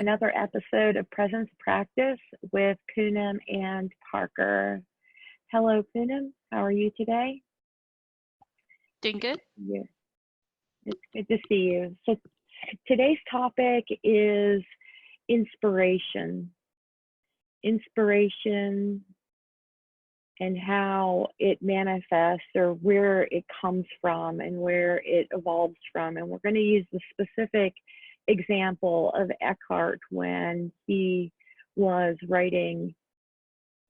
another episode of Presence Practice with Poonam and Parker. Hello, Poonam. How are you today? Doing good? Yeah, it's good to see you. So today's topic is inspiration. Inspiration and how it manifests, or where it comes from and where it evolves from. And we're going to use the specific example of Eckhart when he was writing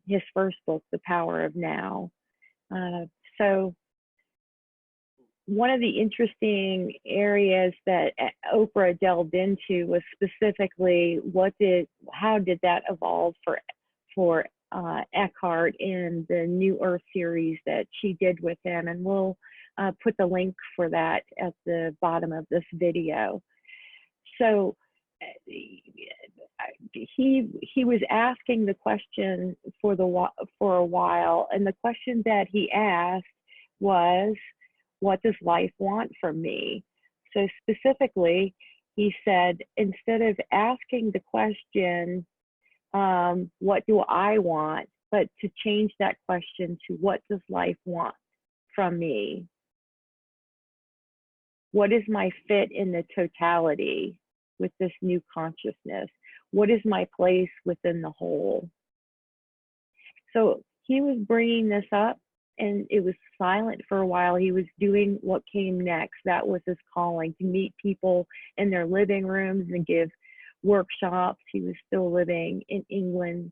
his first book, The Power of Now. So one of the interesting areas that Oprah delved into was specifically how did that evolve for Eckhart in the New Earth series that she did with him, and we'll put the link for that at the bottom of this video. So he was asking the question for a while, and the question that he asked was, what does life want from me? So specifically, he said, instead of asking the question, what do I want, but to change that question to what does life want from me? What is my fit in the totality with this new consciousness? What is my place within the whole? So he was bringing this up, and it was silent for a while. He was doing what came next. That was his calling, to meet people in their living rooms and give workshops. He was still living in England.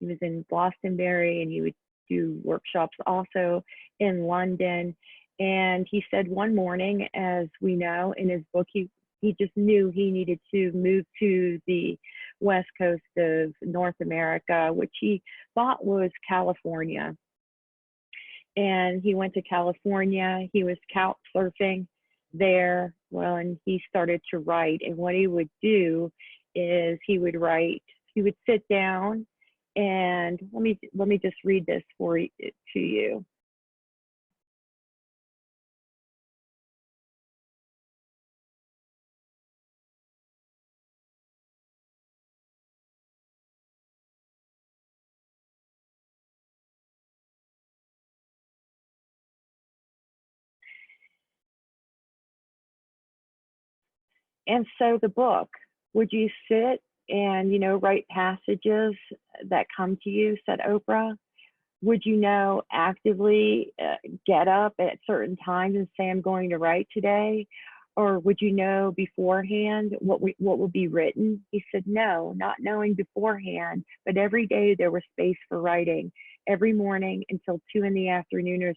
He was in Glastonbury, and he would do workshops also in London. And he said one morning, as we know in his book, he just knew he needed to move to the west coast of North America, which he thought was California. And he went to California. He was couch surfing there. Well, and he started to write. And what he would do is he would write. He would sit down, and let me just read this to you. And so the book, would you sit and, write passages that come to you, said Oprah? Would you actively get up at certain times and say, I'm going to write today? Or would you know beforehand what would be written? He said, no, not knowing beforehand, but every day there was space for writing. Every morning until 2 in the afternoon or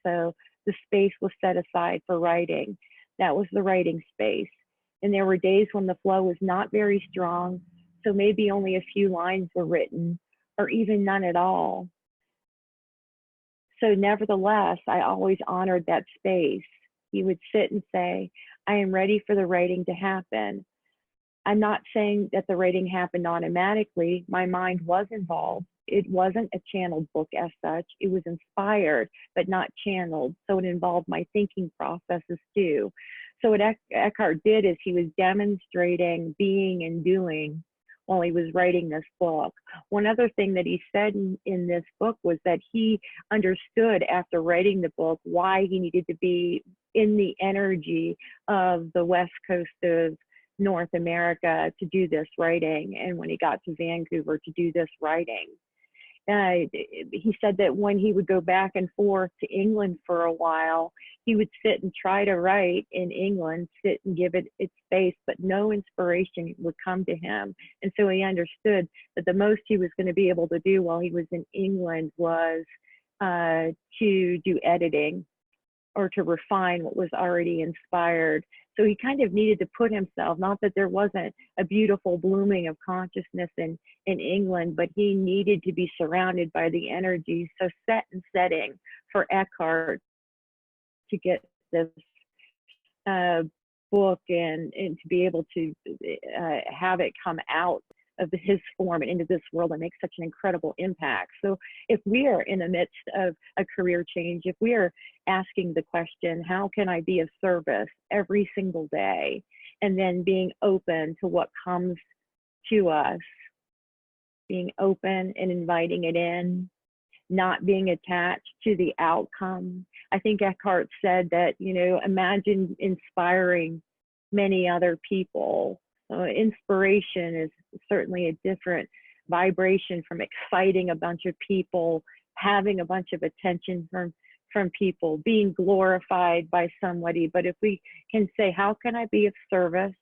so, the space was set aside for writing. That was the writing space. And there were days when the flow was not very strong, so maybe only a few lines were written, or even none at all. So nevertheless, I always honored that space. He would sit and say, I am ready for the writing to happen. I'm not saying that the writing happened automatically. My mind was involved. It wasn't a channeled book as such. It was inspired, but not channeled. So it involved my thinking processes too. So what Eckhart did is he was demonstrating being and doing while he was writing this book. One other thing that he said in this book was that he understood after writing the book why he needed to be in the energy of the west coast of North America to do this writing, and when he got to Vancouver to do this writing. He said that when he would go back and forth to England for a while, he would sit and try to write in England, sit and give it its space, but no inspiration would come to him. And so he understood that the most he was going to be able to do while he was in England was to do editing, or to refine what was already inspired. So he kind of needed to put himself, not that there wasn't a beautiful blooming of consciousness in England, but he needed to be surrounded by the energy. So set and setting for Eckhart to get this book and to be able to have it come out of his form and into this world and make such an incredible impact. So if we are in the midst of a career change, if we are asking the question, how can I be of service every single day? And then being open to what comes to us, being open and inviting it in, not being attached to the outcome. I think Eckhart said that, imagine inspiring many other people. Inspiration is certainly a different vibration from exciting a bunch of people, having a bunch of attention from people, being glorified by somebody. But if we can say, how can I be of service?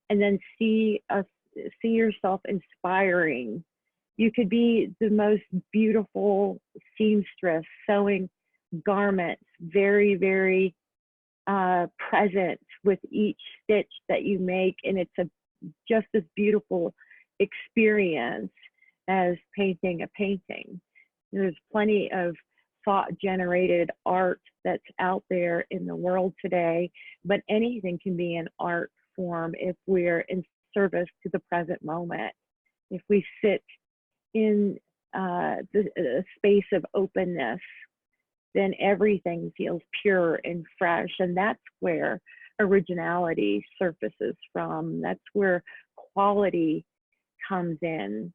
And then see yourself inspiring. You could be the most beautiful seamstress, sewing garments, very, very present with each stitch that you make. And it's just as beautiful experience as painting a painting. There's plenty of thought-generated art that's out there in the world today, but anything can be an art form if we're in service to the present moment. If we sit in the space of openness, then everything feels pure and fresh. And that's where originality surfaces from. That's where quality comes in.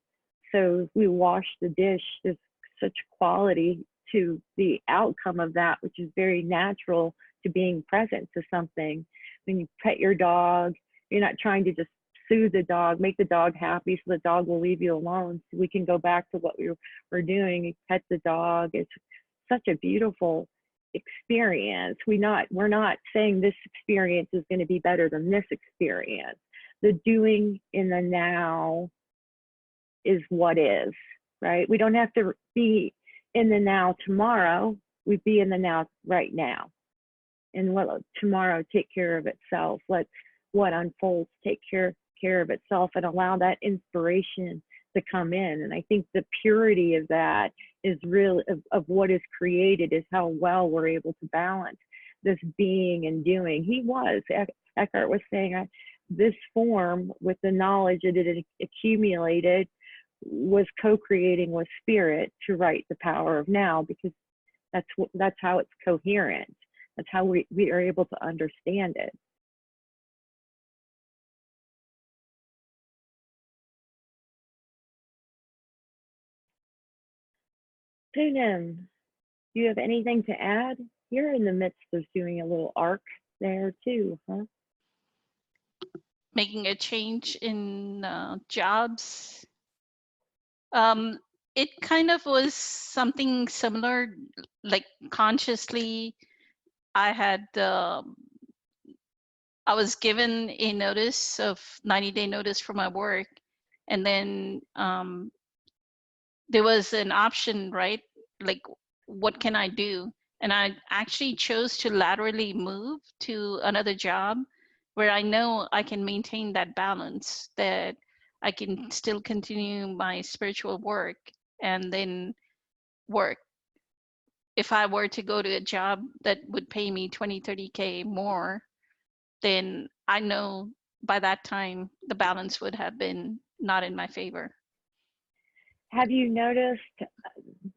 So if we wash the dish, there's such quality to the outcome of that, which is very natural to being present to something. When you pet your dog, you're not trying to just soothe the dog, make the dog happy so the dog will leave you alone. So we can go back to what we were doing. You pet the dog. It's such a beautiful experience. We're not saying this experience is going to be better than this experience. The doing in the now is what is, right? We don't have to be in the now tomorrow. We be in the now right now. And let tomorrow take care of itself. Let what unfolds take care of itself, and allow that inspiration to come in. And I think the purity of that is really of what is created, is how well we're able to balance this being and doing. Eckhart was saying, this form, with the knowledge that it accumulated, was co-creating with spirit to write the power of now, because that's how it's coherent. That's how we are able to understand it. Poonam, do you have anything to add? You're in the midst of doing a little arc there too, huh? Making a change in jobs. It kind of was something similar, like consciously. I was given a notice of 90-day notice for my work, and then there was an option, right? Like, what can I do? And I actually chose to laterally move to another job where I know I can maintain that balance, that I can still continue my spiritual work and then work. If I were to go to a job that would pay me 20, 30K more, then I know by that time the balance would have been not in my favor. Have you noticed,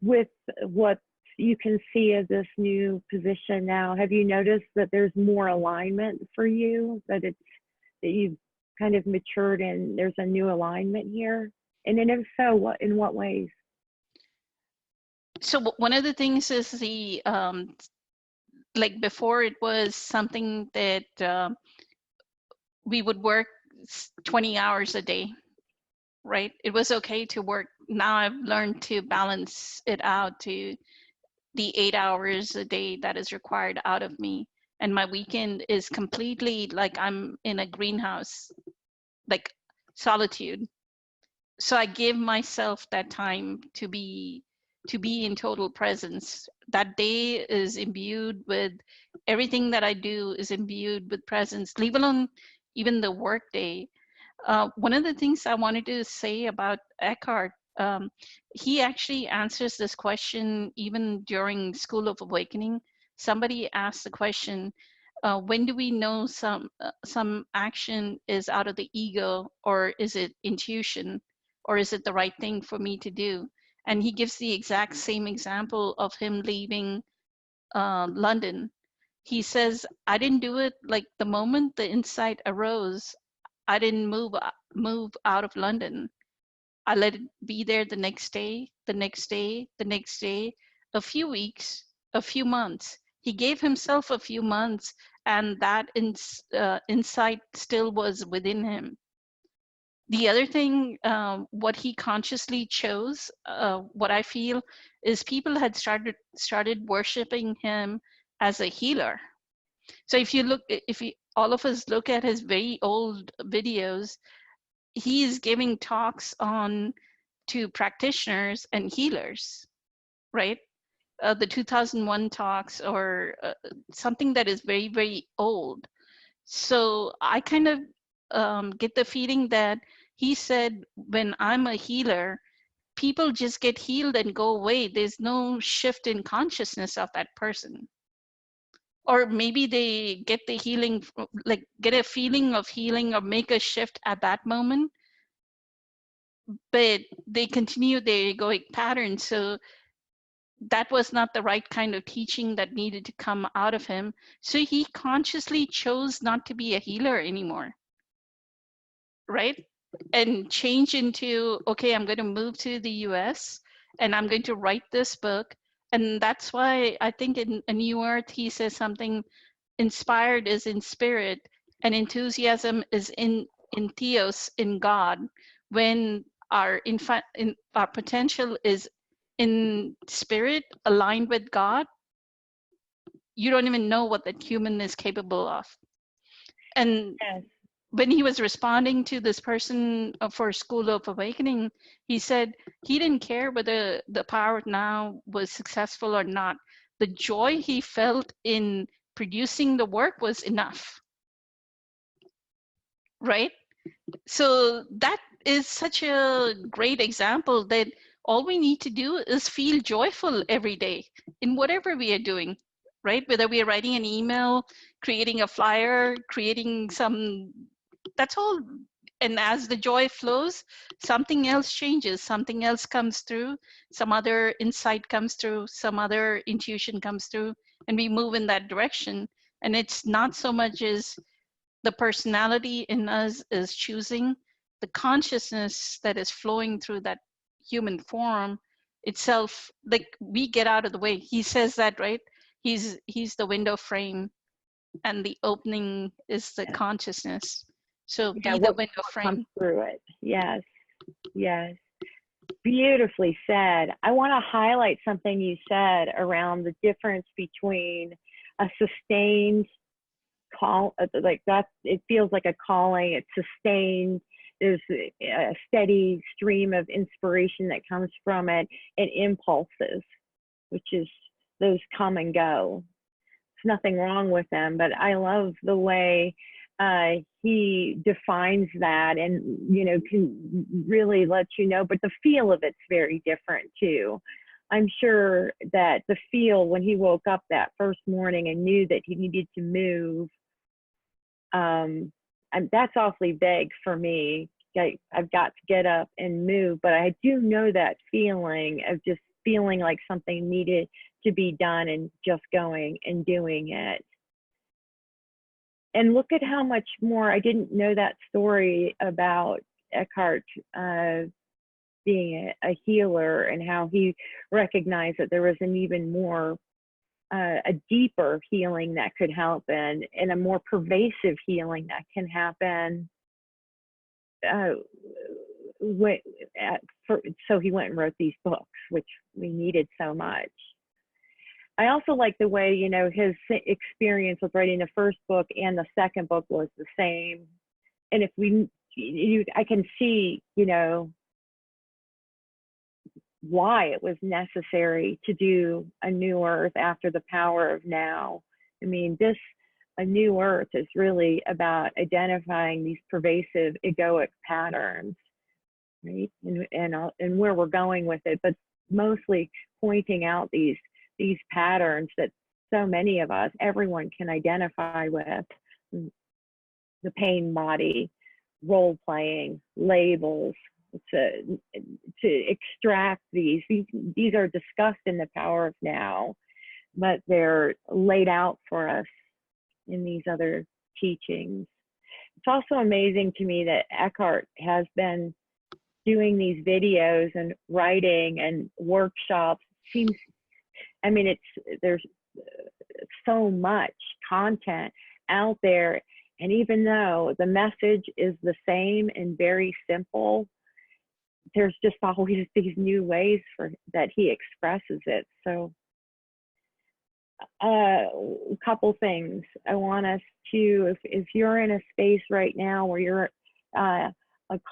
with what you can see of this new position now, have you noticed that there's more alignment for you, that you've kind of matured and there's a new alignment here? And then if so, in what ways? So one of the things is like before, it was something that we would work 20 hours a day, right? It was okay to work. Now I've learned to balance it out to the 8 hours a day that is required out of me. And my weekend is completely like I'm in a greenhouse, like solitude. So I give myself that time to be in total presence. That day is imbued with everything that I do is imbued with presence, leave alone even the work day. One of the things I wanted to say about Eckhart, he actually answers this question even during School of Awakening. Somebody asked the question, when do we know some action is out of the ego, or is it intuition, or is it the right thing for me to do? And he gives the exact same example of him leaving London. He says, I didn't do it like the moment the insight arose. I didn't move move out of London. I let it be there the next day, the next day, the next day, a few weeks, a few months. He gave himself a few months, and that insight still was within him. The other thing, what he consciously chose, what I feel, is people had started worshiping him as a healer. So if you look, if you, all of us look at his very old videos, he is giving talks on to practitioners and healers, right? The 2001 talks, or something that is very, very old. So I kind of get the feeling that he said, when I'm a healer, people just get healed and go away. There's no shift in consciousness of that person. Or maybe they get the healing, like get a feeling of healing or make a shift at that moment, but they continue their egoic pattern. So that was not the right kind of teaching that needed to come out of him. So he consciously chose not to be a healer anymore, right? And change into, okay, I'm going to move to the US and I'm going to write this book. And that's why I think in A New Earth, he says something, inspired is in spirit and enthusiasm is in theos, in God. When our our potential is in spirit, aligned with God, you don't even know what that human is capable of. And Yes. when he was responding to this person for School of Awakening, he said he didn't care whether the Power of Now was successful or not. The joy he felt in producing the work was enough, right? So that is such a great example that all we need to do is feel joyful every day in whatever we are doing, right? Whether we are writing an email, creating a flyer, creating some, that's all. And as the joy flows, something else changes, something else comes through, some other insight comes through, some other intuition comes through, and we move in that direction. And it's not so much as the personality in us is choosing, the consciousness that is flowing through that human form itself, like we get out of the way. He says that, right? He's the window frame and the opening is the consciousness. So Yeah, be the what window comes frame. through it. Yes, yes. Beautifully said. I want to highlight something you said around the difference between a sustained call, like that, it feels like a calling, it's sustained, there's a steady stream of inspiration that comes from it, and impulses, which is those come and go. There's nothing wrong with them, but I love the way he defines that, and can really let you know, but the feel of it's very different too. I'm sure that the feel when he woke up that first morning and knew that he needed to move, and that's awfully vague for me. I've got to get up and move, but I do know that feeling of just feeling like something needed to be done and just going and doing it. And look at how much more, I didn't know that story about Eckhart being a healer, and how he recognized that there was an even more, a deeper healing that could happen, and a more pervasive healing that can happen. So he went and wrote these books, which we needed so much. I also like the way, his experience with writing the first book and the second book was the same. And if I can see, why it was necessary to do A New Earth after The Power of Now. I mean, A New Earth is really about identifying these pervasive egoic patterns, right? And where we're going with it, but mostly pointing out these patterns that so many of us, everyone can identify with. The pain body, role playing, labels, to extract these are discussed in The Power of Now, but they're laid out for us in these other teachings. it's also amazing to me that Eckhart has been doing these videos and writing and workshops. Seems, I mean, there's so much content out there, and even though the message is the same and very simple, there's just always these new ways that he expresses it. So a couple things I want us to, if you're in a space right now where you're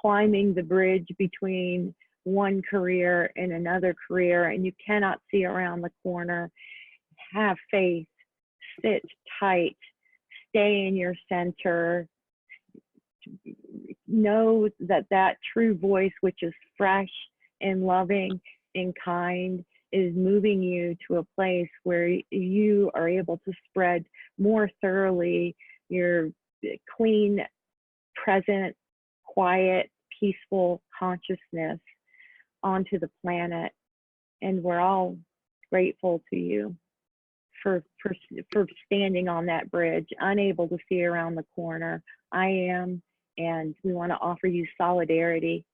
climbing the bridge between one career and another career and you cannot see around the corner, have faith, sit tight, stay in your center, know that true voice, which is fresh and loving and kind, is moving you to a place where you are able to spread more thoroughly your clean, present, quiet, peaceful consciousness onto the planet. And we're all grateful to you for standing on that bridge, unable to see around the corner. I am, and we want to offer you solidarity